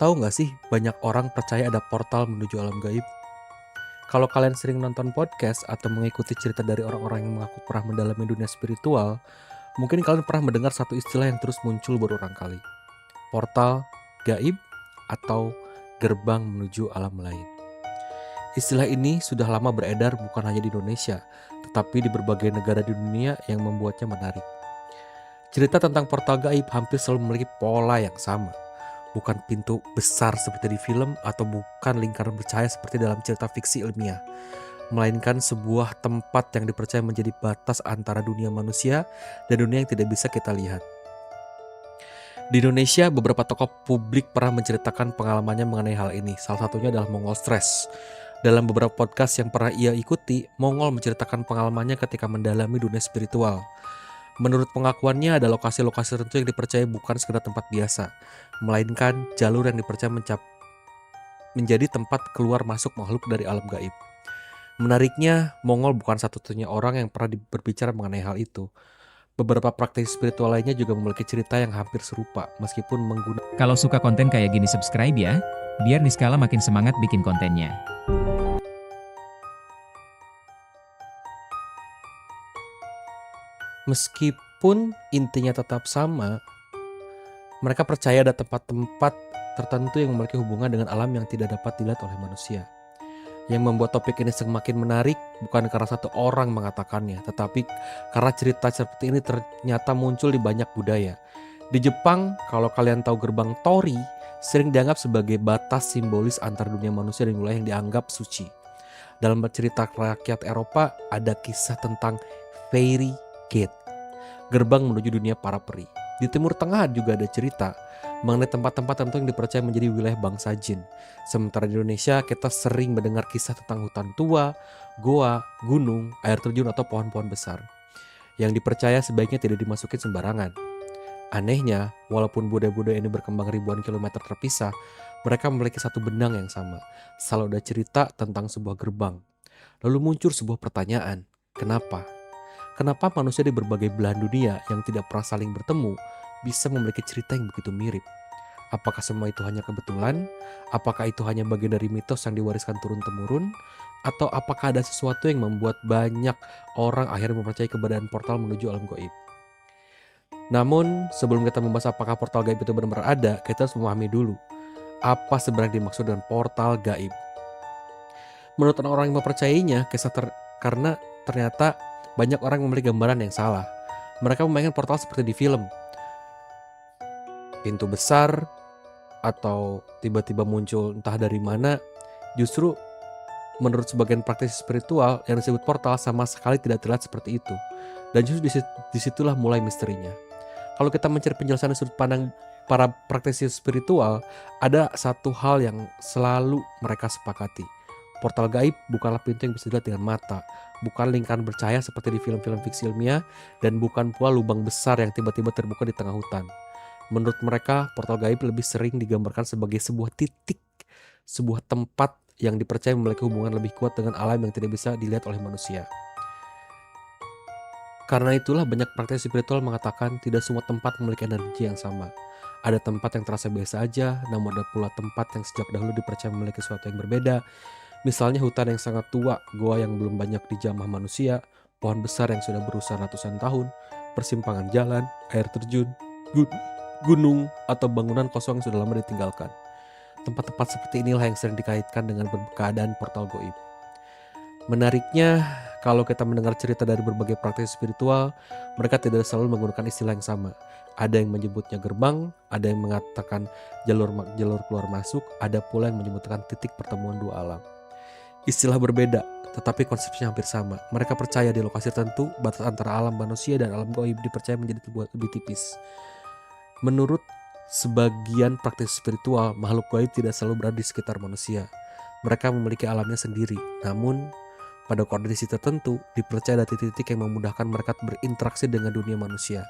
Tahu nggak sih, banyak orang percaya ada portal menuju alam gaib. Kalau kalian sering nonton podcast atau mengikuti cerita dari orang-orang yang mengaku pernah mendalami dunia spiritual, mungkin kalian pernah mendengar satu istilah yang terus muncul berulang kali. Portal, gaib, atau gerbang menuju alam lain. Istilah ini sudah lama beredar bukan hanya di Indonesia, tetapi di berbagai negara di dunia yang membuatnya menarik. Cerita tentang portal gaib hampir selalu memiliki pola yang sama. Bukan pintu besar seperti di film atau bukan lingkaran bercahaya seperti dalam cerita fiksi ilmiah, melainkan sebuah tempat yang dipercaya menjadi batas antara dunia manusia dan dunia yang tidak bisa kita lihat. Di Indonesia, beberapa tokoh publik pernah menceritakan pengalamannya mengenai hal ini. Salah satunya adalah Mongol Stress. Dalam beberapa podcast yang pernah ia ikuti, Mongol menceritakan pengalamannya ketika mendalami dunia spiritual. Menurut pengakuannya, ada lokasi-lokasi tertentu yang dipercaya bukan sekedar tempat biasa, melainkan jalur yang dipercaya menjadi tempat keluar masuk makhluk dari alam gaib. Menariknya, Mongol bukan satu-satunya orang yang pernah berbicara mengenai hal itu. Beberapa praktik spiritual lainnya juga memiliki cerita yang hampir serupa, meskipun menggunakan. Kalau suka konten kayak gini subscribe ya, biar Niskala makin semangat bikin kontennya. Meskipun intinya tetap sama, mereka percaya ada tempat-tempat tertentu yang memiliki hubungan dengan alam yang tidak dapat dilihat oleh manusia. Yang membuat topik ini semakin menarik bukan karena satu orang mengatakannya, tetapi karena cerita seperti ini ternyata muncul di banyak budaya. Di Jepang, kalau kalian tahu gerbang Tori, sering dianggap sebagai batas simbolis antara dunia manusia dan wilayah yang dianggap suci. Dalam cerita rakyat Eropa, ada kisah tentang Fairy Gate, gerbang menuju dunia para peri. Di Timur Tengah juga ada cerita mengenai tempat-tempat tertentu yang dipercaya menjadi wilayah bangsa jin. Sementara di Indonesia, kita sering mendengar kisah tentang hutan tua, goa, gunung, air terjun atau pohon-pohon besar yang dipercaya sebaiknya tidak dimasuki sembarangan. Anehnya, walaupun budaya-budaya ini berkembang ribuan kilometer terpisah, mereka memiliki satu benang yang sama. Selalu ada cerita tentang sebuah gerbang. Lalu muncul sebuah pertanyaan, kenapa? Kenapa manusia di berbagai belahan dunia yang tidak pernah saling bertemu bisa memiliki cerita yang begitu mirip? Apakah semua itu hanya kebetulan? Apakah itu hanya bagian dari mitos yang diwariskan turun-temurun? Atau apakah ada sesuatu yang membuat banyak orang akhirnya mempercayai keberadaan portal menuju alam gaib? Namun sebelum kita membahas apakah portal gaib itu benar-benar ada, kita harus memahami dulu apa sebenarnya dimaksud dengan portal gaib. Menurut orang yang mempercayainya, karena ternyata banyak orang yang memiliki gambaran yang salah. Mereka memainkan portal seperti di film. Pintu besar atau tiba-tiba muncul entah dari mana. Justru menurut sebagian praktisi spiritual yang disebut portal sama sekali tidak terlihat seperti itu. Dan justru disitulah mulai misterinya. Kalau kita mencari penjelasan dari sudut pandang para praktisi spiritual, ada satu hal yang selalu mereka sepakati. Portal gaib bukanlah pintu yang bisa dilihat dengan mata, bukan lingkaran bercahaya seperti di film-film fiksi ilmiah, dan bukan pula lubang besar yang tiba-tiba terbuka di tengah hutan. Menurut mereka, portal gaib lebih sering digambarkan sebagai sebuah titik, sebuah tempat yang dipercaya memiliki hubungan lebih kuat dengan alam yang tidak bisa dilihat oleh manusia. Karena itulah banyak praktisi spiritual mengatakan tidak semua tempat memiliki energi yang sama. Ada tempat yang terasa biasa aja, namun ada pula tempat yang sejak dahulu dipercaya memiliki sesuatu yang berbeda. Misalnya hutan yang sangat tua, goa yang belum banyak dijamah manusia, pohon besar yang sudah berusia ratusan tahun, persimpangan jalan, air terjun, gunung, atau bangunan kosong yang sudah lama ditinggalkan. Tempat-tempat seperti inilah yang sering dikaitkan dengan keadaan portal gaib. Menariknya, kalau kita mendengar cerita dari berbagai praktik spiritual, mereka tidak selalu menggunakan istilah yang sama. Ada yang menyebutnya gerbang, ada yang mengatakan jalur keluar masuk, ada pula yang menyebutkan titik pertemuan dua alam. Istilah berbeda, tetapi konsepnya hampir sama. Mereka percaya di lokasi tertentu, batas antara alam manusia dan alam gaib dipercaya menjadi lebih tipis. Menurut sebagian praktis spiritual, makhluk gaib tidak selalu berada di sekitar manusia. Mereka memiliki alamnya sendiri, namun pada kondisi tertentu dipercaya ada titik-titik yang memudahkan mereka berinteraksi dengan dunia manusia.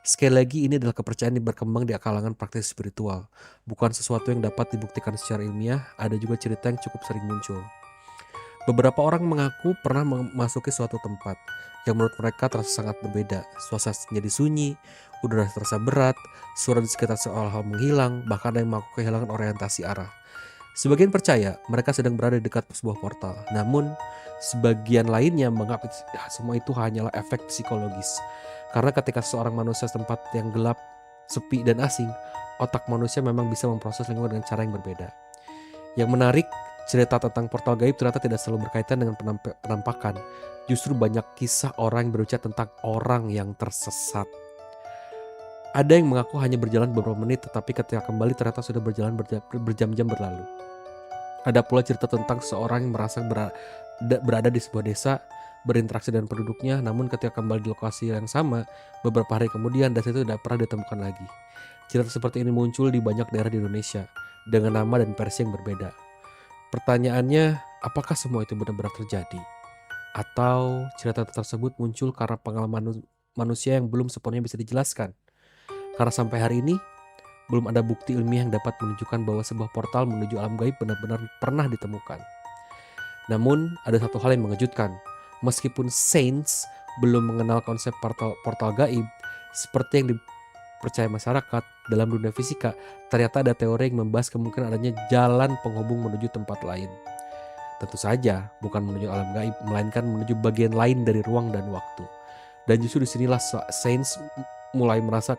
Sekali lagi, ini adalah kepercayaan yang berkembang di kalangan praktis spiritual, bukan sesuatu yang dapat dibuktikan secara ilmiah. Ada juga cerita yang cukup sering muncul. Beberapa orang mengaku pernah memasuki suatu tempat yang menurut mereka terasa sangat berbeda. Suasana menjadi sunyi, udara terasa berat, suara di sekitar seolah-olah menghilang, bahkan ada yang mengaku kehilangan orientasi arah. Sebagian percaya mereka sedang berada di dekat sebuah portal, namun sebagian lainnya menganggap semua itu hanyalah efek psikologis. Karena ketika seorang manusia tempat yang gelap, sepi dan asing, otak manusia memang bisa memproses lingkungan dengan cara yang berbeda. Yang menarik, cerita tentang portal gaib ternyata tidak selalu berkaitan dengan penampakan. Justru banyak kisah orang yang berbicara tentang orang yang tersesat. Ada yang mengaku hanya berjalan beberapa menit, tetapi ketika kembali ternyata sudah berjalan berjam-jam berlalu. Ada pula cerita tentang seorang yang merasa berada di sebuah desa, berinteraksi dengan penduduknya, namun ketika kembali di lokasi yang sama, beberapa hari kemudian desa itu tidak pernah ditemukan lagi. Cerita seperti ini muncul di banyak daerah di Indonesia, dengan nama dan versi yang berbeda. Pertanyaannya, apakah semua itu benar-benar terjadi? Atau cerita tersebut muncul karena pengalaman manusia yang belum sepenuhnya bisa dijelaskan? Karena sampai hari ini, belum ada bukti ilmiah yang dapat menunjukkan bahwa sebuah portal menuju alam gaib benar-benar pernah ditemukan. Namun, ada satu hal yang mengejutkan. Meskipun sains belum mengenal konsep portal gaib, seperti yang dipercaya masyarakat dalam dunia fisika, ternyata ada teori yang membahas kemungkinan adanya jalan penghubung menuju tempat lain. Tentu saja, bukan menuju alam gaib, melainkan menuju bagian lain dari ruang dan waktu. Dan justru disinilah sains mulai masuk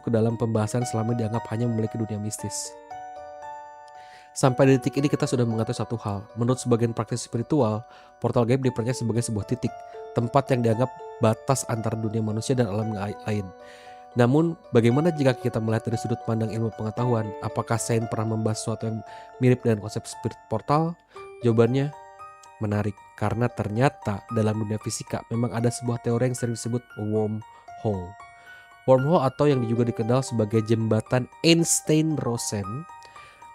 ke dalam pembahasan selama dianggap hanya memiliki dunia mistis. Sampai detik ini kita sudah mengetahui satu hal. Menurut sebagian praktisi spiritual, portal gaib dipercaya sebagai sebuah titik, tempat yang dianggap batas antara dunia manusia dan alam lain. Namun, bagaimana jika kita melihat dari sudut pandang ilmu pengetahuan? Apakah sains pernah membahas sesuatu yang mirip dengan konsep spirit portal? Jawabannya menarik, karena ternyata dalam dunia fisika memang ada sebuah teori yang sering disebut wormhole. Wormhole atau yang juga dikenal sebagai jembatan Einstein-Rosen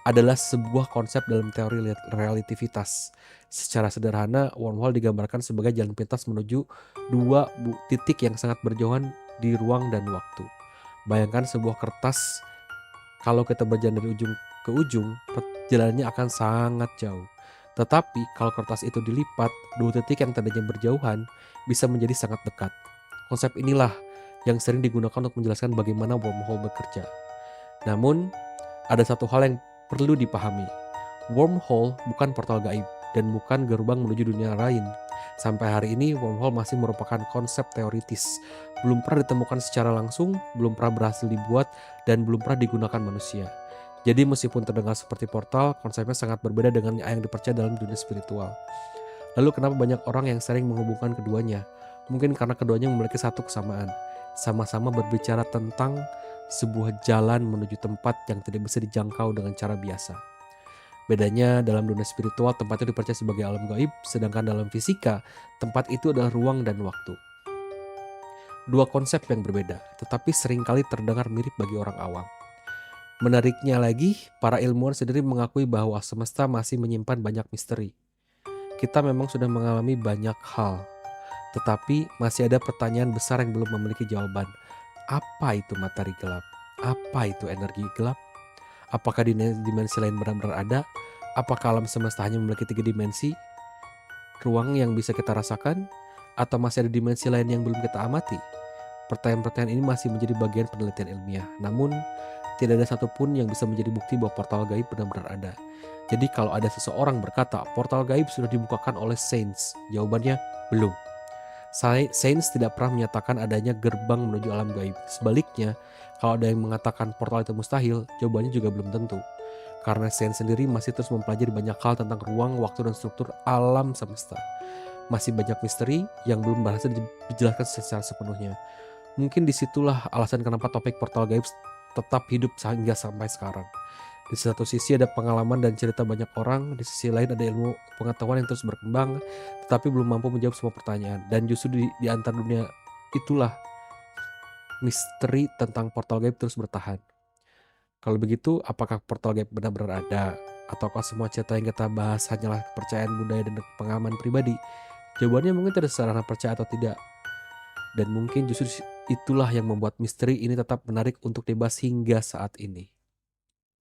adalah sebuah konsep dalam teori relativitas. Secara sederhana, wormhole digambarkan sebagai jalan pintas menuju dua titik yang sangat berjauhan di ruang dan waktu. Bayangkan sebuah kertas, kalau kita berjalan dari ujung ke ujung, perjalanannya akan sangat jauh. Tetapi kalau kertas itu dilipat, dua titik yang tadinya berjauhan bisa menjadi sangat dekat. Konsep inilah yang sering digunakan untuk menjelaskan bagaimana wormhole bekerja. Namun, ada satu hal yang perlu dipahami. Wormhole bukan portal gaib dan bukan gerbang menuju dunia lain. Sampai hari ini, wormhole masih merupakan konsep teoritis. Belum pernah ditemukan secara langsung, belum pernah berhasil dibuat, dan belum pernah digunakan manusia. Jadi meskipun terdengar seperti portal, konsepnya sangat berbeda dengan yang dipercaya dalam dunia spiritual. Lalu kenapa banyak orang yang sering menghubungkan keduanya? Mungkin karena keduanya memiliki satu kesamaan. Sama-sama berbicara tentang sebuah jalan menuju tempat yang tidak bisa dijangkau dengan cara biasa. Bedanya dalam dunia spiritual tempat itu dipercaya sebagai alam gaib, sedangkan dalam fisika tempat itu adalah ruang dan waktu. Dua konsep yang berbeda, tetapi seringkali terdengar mirip bagi orang awam. Menariknya lagi, para ilmuwan sendiri mengakui bahwa semesta masih menyimpan banyak misteri. Kita memang sudah mengalami banyak hal, tetapi masih ada pertanyaan besar yang belum memiliki jawaban. Apa itu materi gelap? Apa itu energi gelap? Apakah dimensi lain benar-benar ada? Apakah alam semesta hanya memiliki 3 dimensi? Ruang yang bisa kita rasakan? Atau masih ada dimensi lain yang belum kita amati? Pertanyaan-pertanyaan ini masih menjadi bagian penelitian ilmiah. Namun, tidak ada satupun yang bisa menjadi bukti bahwa portal gaib benar-benar ada. Jadi kalau ada seseorang berkata portal gaib sudah dibukakan oleh sains, jawabannya belum. Sains tidak pernah menyatakan adanya gerbang menuju alam gaib. Sebaliknya, kalau ada yang mengatakan portal itu mustahil, jawabannya juga belum tentu. Karena sains sendiri masih terus mempelajari banyak hal tentang ruang, waktu, dan struktur alam semesta. Masih banyak misteri yang belum berhasil dijelaskan secara sepenuhnya. Mungkin disitulah alasan kenapa topik portal gaib tetap hidup hingga sampai sekarang. Di satu sisi ada pengalaman dan cerita banyak orang, di sisi lain ada ilmu pengetahuan yang terus berkembang, tetapi belum mampu menjawab semua pertanyaan. Dan justru di antar dunia itulah misteri tentang portal gaib terus bertahan. Kalau begitu, apakah portal gaib benar-benar ada? Ataukah semua cerita yang kita bahas hanyalah kepercayaan budaya dan pengalaman pribadi? Jawabannya mungkin tidak secara percaya atau tidak. Dan mungkin justru itulah yang membuat misteri ini tetap menarik untuk dibahas hingga saat ini.